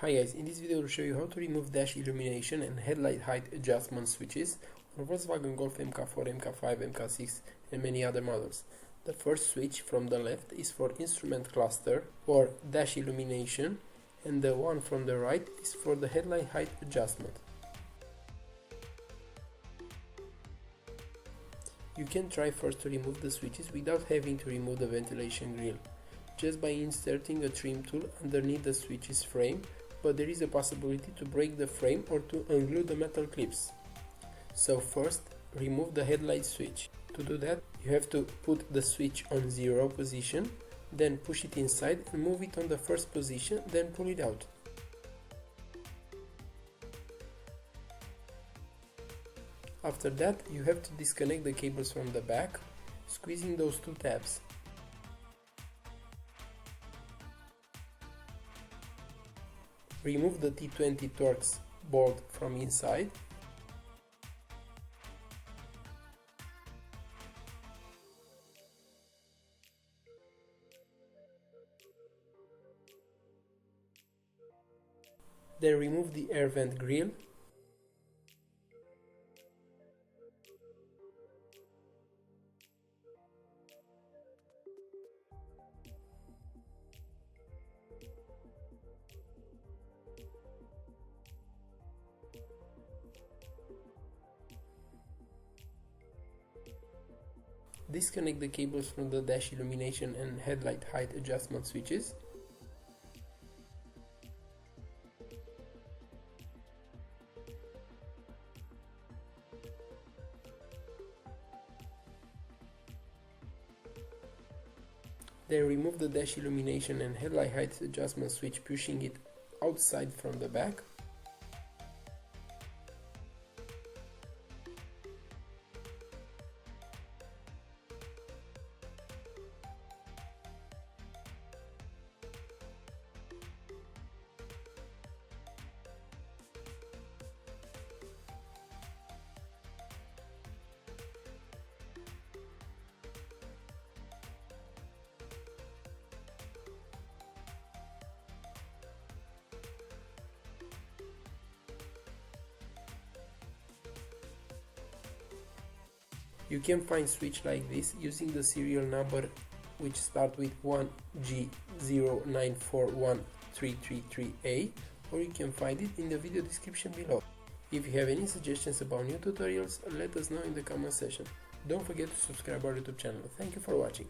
Hi guys, in this video I will show you how to remove dash illumination and headlight height adjustment switches on Volkswagen Golf Mk4, Mk5, Mk6 and many other models. The first switch from the left is for instrument cluster or dash illumination, and the one from the right is for the headlight height adjustment. You can try first to remove the switches without having to remove the ventilation grill, just by inserting a trim tool underneath the switch's frame, but there is a possibility to break the frame or to unglue the metal clips. So first, remove the headlight switch. To do that, you have to put the switch on 0 position, then push it inside and move it on the first position, then pull it out. After that, you have to disconnect the cables from the back, squeezing those two tabs. Remove the T20 Torx bolt from inside. Then remove the air vent grill. Disconnect the cables from the dash illumination and headlight height adjustment switches. Then remove the dash illumination and headlight height adjustment switch, pushing it outside from the back. You can find switch like this using the serial number which start with 1G09413333A, or you can find it in the video description below. If you have any suggestions about new tutorials, let us know in the comment section. Don't forget to subscribe our YouTube channel. Thank you for watching.